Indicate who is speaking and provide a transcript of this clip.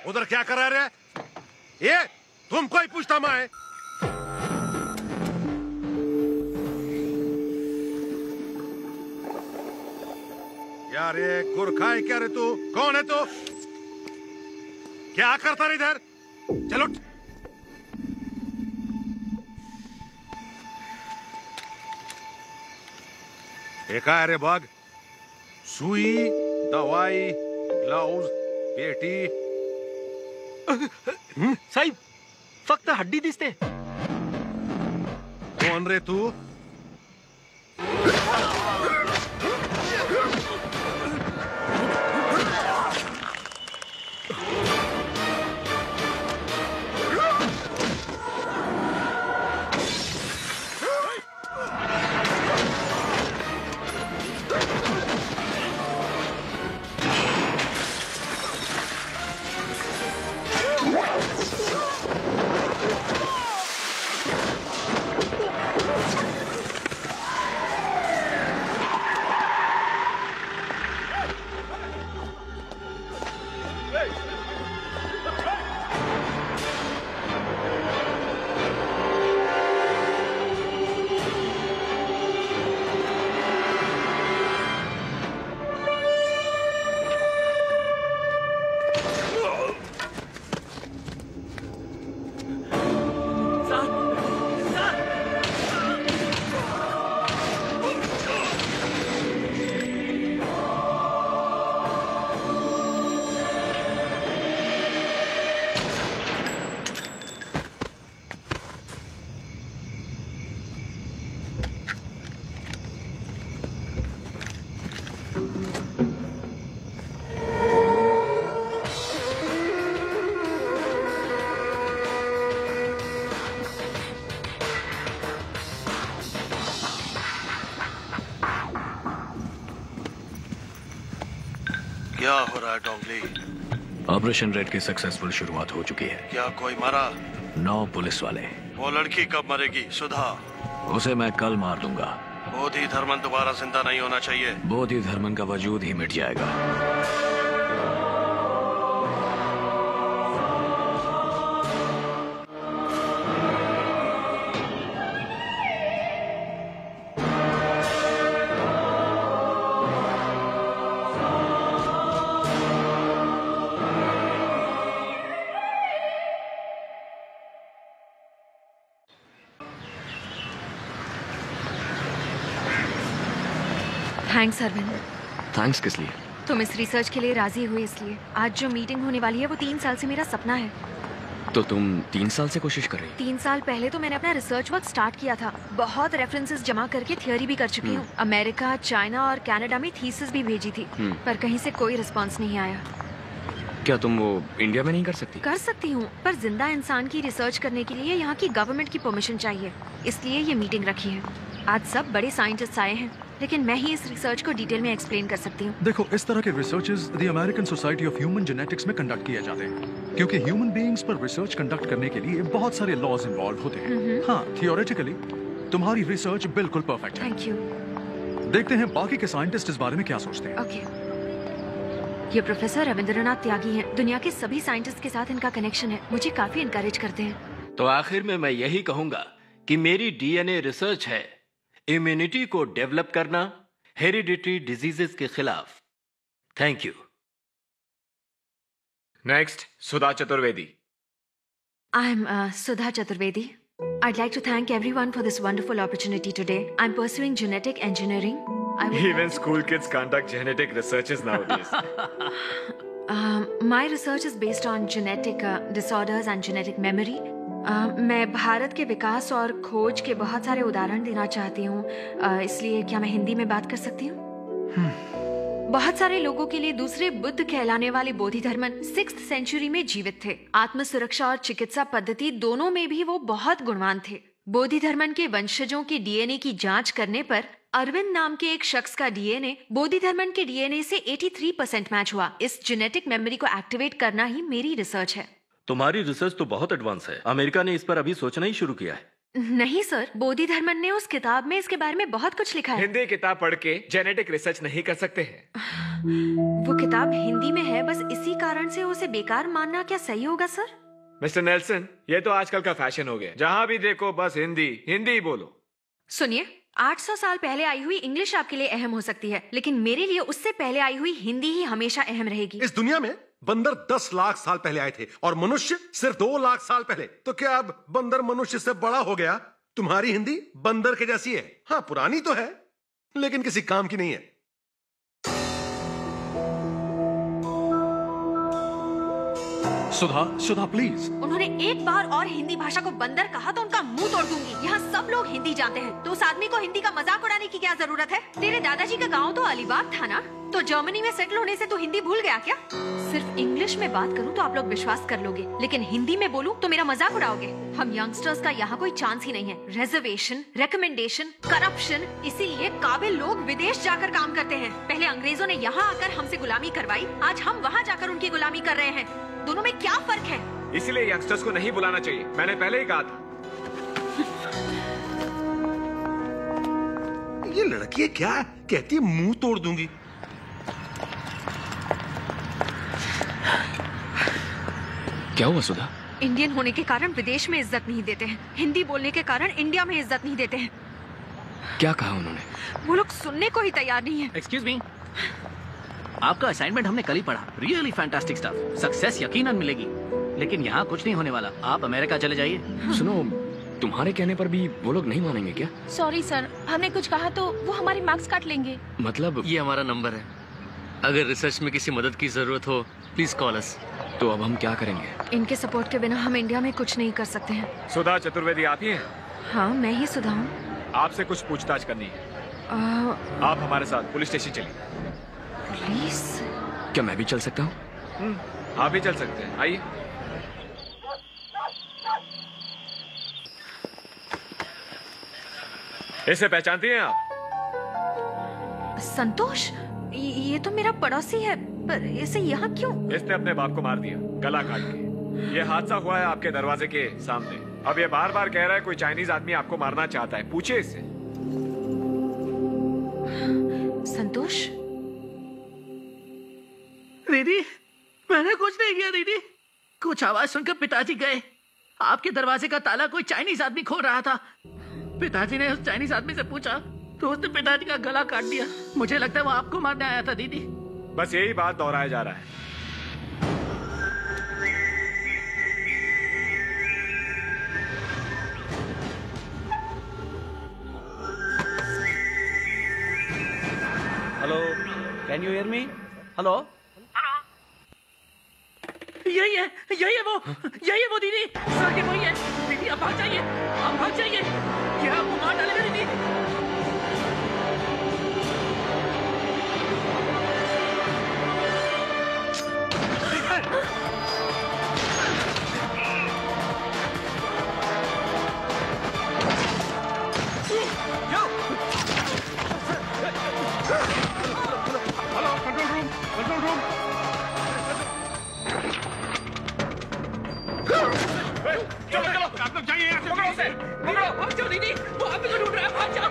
Speaker 1: उधर क्या कर रहे? ये तुमको ही पूछता मैं। यार ये गुरखा है क्या रे तू? कौन है तू? क्या करता रे इधर? चलो एक है रे बाग, सुई, दवाई, ग्लव्स, पेटी।
Speaker 2: साहिब फक्त हड्डी दिसते.
Speaker 1: कौन रे तू?
Speaker 3: क्या हो रहा है डोंगली?
Speaker 4: ऑपरेशन रेड की सक्सेसफुल शुरुआत हो चुकी है.
Speaker 3: क्या कोई मरा?
Speaker 4: 9 पुलिस वाले.
Speaker 3: वो लड़की कब मरेगी? सुधा?
Speaker 4: उसे मैं कल मार दूंगा.
Speaker 3: बोधि धर्मन दोबारा जिंदा नहीं होना चाहिए.
Speaker 4: बोधि धर्मन का वजूद ही मिट जाएगा.
Speaker 5: थैंक्स अरविंद.
Speaker 4: थैंक्स किस लिए?
Speaker 5: तुम इस रिसर्च के लिए राजी हुए इसलिए. आज जो मीटिंग होने वाली है वो 3 साल से मेरा सपना है.
Speaker 4: तो तुम 3 साल से कोशिश कर रही?
Speaker 5: 3 साल पहले तो मैंने अपना रिसर्च वर्क स्टार्ट किया था. बहुत रेफरेंसेस जमा करके थियोरी भी कर चुकी हूँ. अमेरिका, चाइना और कनाडा में थीसिस भी भेजी थी, पर कहीं से कोई रिस्पॉन्स नहीं आया.
Speaker 4: क्या तुम वो इंडिया में नहीं कर सकती?
Speaker 5: कर सकती हूँ, पर जिंदा इंसान की रिसर्च करने के लिए यहाँ की गवर्नमेंट की परमिशन चाहिए. इसलिए ये मीटिंग रखी है. आज सब बड़े साइंटिस्ट आए हैं, लेकिन मैं ही इस रिसर्च को डिटेल में एक्सप्लेन कर सकती हूँ.
Speaker 6: देखो, इस तरह के researches the American society of human genetics में कंडक्ट किए जाते हैं, क्योंकि ह्यूमन बीइंग्स पर रिसर्च कंडक्ट करने के लिए बहुत सारे लॉज इन्वॉल्व होते हैं. हाँ, थियोरेटिकली तुम्हारी रिसर्च बिल्कुल परफेक्ट है.
Speaker 5: Thank you.
Speaker 6: देखते हैं बाकी के साइंटिस्ट इस बारे में क्या सोचते हैं.
Speaker 5: ओके. ये प्रोफेसर रविंद्रनाथ त्यागी हैं. दुनिया के सभी साइंटिस्ट के साथ इनका कनेक्शन है. मुझे काफी इनकरेज करते हैं.
Speaker 7: तो आखिर में मैं यही कहूंगा कि मेरी डीएनए रिसर्च है इम्यूनिटी को डेवलप करना हेरिडिटरी डिजीजेस के खिलाफ. Thank you.
Speaker 8: Next, Sudha Chaturvedi.
Speaker 5: I am Sudha Chaturvedi. I'd like to thank everyone for this wonderful opportunity today. I'm pursuing genetic engineering.
Speaker 8: Even school kids conduct genetic researches nowadays.
Speaker 5: My research is based on genetic disorders and genetic memory. मैं भारत के विकास और खोज के बहुत सारे उदाहरण देना चाहती हूँ. इसलिए क्या मैं हिंदी में बात कर सकती हूँ? बहुत सारे लोगों के लिए दूसरे बुद्ध कहलाने वाले बोधि धर्मन 6th सेंचुरी में जीवित थे. आत्म सुरक्षा और चिकित्सा पद्धति दोनों में भी वो बहुत गुणवान थे. बोधि धर्मन के वंशजों के डीएनए की जांच करने पर अरविंद नाम के एक शख्स का डीएनए बोधि धर्मन के डीएनए से 83% मैच हुआ. इस जेनेटिक मेमोरी को एक्टिवेट करना ही मेरी रिसर्च है.
Speaker 7: तुम्हारी रिसर्च तो बहुत एडवांस है. अमेरिका ने इस पर अभी सोचना ही शुरू किया है.
Speaker 5: नहीं सर, बोधि धर्मन ने उस किताब में इसके बारे में बहुत कुछ लिखा है.
Speaker 8: हिंदी किताब पढ़ के जेनेटिक रिसर्च नहीं कर सकते हैं.
Speaker 5: वो किताब हिंदी में है, बस इसी कारण से उसे बेकार मानना क्या सही होगा सर?
Speaker 8: मिस्टर नेल्सन, ये तो आजकल का फैशन हो गया। जहाँ भी देखो बस हिंदी हिंदी ही बोलो।
Speaker 5: सुनिए, 800 साल पहले आई हुई इंग्लिश आपके लिए अहम हो सकती है, लेकिन मेरे लिए उससे पहले आई हुई हिंदी ही हमेशा अहम रहेगी।
Speaker 1: इस दुनिया में बंदर 10 लाख साल पहले आए थे और मनुष्य सिर्फ 2 लाख साल पहले। तो क्या अब बंदर मनुष्य से बड़ा हो गया? तुम्हारी हिंदी बंदर के जैसी है। हाँ, पुरानी तो है, लेकिन किसी काम की नहीं है।
Speaker 6: सुधा प्लीज।
Speaker 5: उन्होंने एक बार और हिंदी भाषा को बंदर कहा तो उनका मुंह तोड़ दूंगी। यहाँ सब लोग हिंदी जानते हैं, तो उस आदमी को हिंदी का मजाक उड़ाने की क्या जरूरत है? तेरे दादाजी का गांव तो अलीबाग था ना, तो जर्मनी में सेटल होने से तू हिंदी भूल गया क्या? सिर्फ इंग्लिश में बात करूँ तो आप लोग विश्वास कर लोगे, लेकिन हिंदी में बोलूँ तो मेरा मजाक उड़ाओगे। हम यंगस्टर्स का यहाँ कोई चांस ही नहीं है। रिजर्वेशन, रिकमेंडेशन, करप्शन, इसीलिए काबिल लोग विदेश जाकर काम करते हैं। पहले अंग्रेजों ने यहाँ आकर हमसे गुलामी करवाई, आज हम वहाँ जाकर उनकी गुलामी कर रहे हैं। दोनों में क्या फर्क है?
Speaker 8: इसलिए यंगस्टर्स को नहीं बुलाना चाहिए, मैंने पहले ही कहा था।
Speaker 1: ये लड़की क्या कहती है, मुंह तोड़ दूंगी।
Speaker 4: क्या हुआ सुधा?
Speaker 5: इंडियन होने के कारण विदेश में इज्जत नहीं देते हैं, हिंदी बोलने के कारण इंडिया में इज्जत नहीं देते हैं।
Speaker 4: क्या कहा उन्होंने?
Speaker 5: वो लोग सुनने को ही तैयार नहीं है।
Speaker 2: एक्सक्यूज मी, आपका असाइनमेंट हमने कल ही पढ़ा। Really fantastic stuff. सक्सेस यकीनन मिलेगी, लेकिन यहाँ कुछ नहीं होने वाला। आप अमेरिका चले जाइए।
Speaker 4: सुनो, तुम्हारे कहने पर भी वो लोग नहीं मानेंगे क्या?
Speaker 9: सॉरी सर, हमने कुछ कहा तो वो हमारे मार्क्स काट लेंगे।
Speaker 4: मतलब
Speaker 7: ये हमारा नंबर है, अगर रिसर्च में किसी मदद की जरूरत हो प्लीज कॉल अस।
Speaker 4: तो अब हम क्या करेंगे?
Speaker 5: इनके सपोर्ट के बिना हम इंडिया में कुछ नहीं कर सकते हैं।
Speaker 8: सुधा चतुर्वेदी आप ही हैं?
Speaker 5: हाँ, मैं ही सुधा हूँ।
Speaker 8: आपसे कुछ पूछताछ करनी है। आप हमारे साथ पुलिस स्टेशन चलिए।
Speaker 5: प्लीज।
Speaker 4: क्या मैं भी चल सकता हूँ?
Speaker 8: आप भी चल सकते हैं, आइए। इसे पहचानती हैं आप?
Speaker 5: संतोष, ये तो मेरा पड़ोसी है, पर इसे यहाँ क्यों?
Speaker 8: इसने अपने बाप को मार दिया गला काट के। ये हादसा हुआ है आपके दरवाजे के सामने। अब ये बार बार कह रहा है कोई चाइनीज आदमी आपको मारना चाहता है, पूछिए इससे।
Speaker 5: संतोष,
Speaker 2: दीदी, मैंने कुछ नहीं किया दीदी। कुछ आवाज सुनकर पिताजी गए। आपके दरवाजे का ताला कोई चाइनीज आदमी खोल रहा था। पिताजी ने उस चाइनीज आदमी से पूछा तो उसने पिताजी का गला काट दिया। मुझे लगता है वो आपको मारने आया था दीदी।
Speaker 8: बस यही बात दोहराया जा रहा है।
Speaker 2: Hello, can you hear me? Hello, यही है वो दीदी। सर, ये वही है दीदी। आप भाग जाइए, आप भाग जाइए, ये आपको मार डालेगा दीदी। चलो, आप लोग जाइए यहाँ से। भाग जाओ दीदी, वो आप ही को ढूंढ रहा है। भाग जाओ।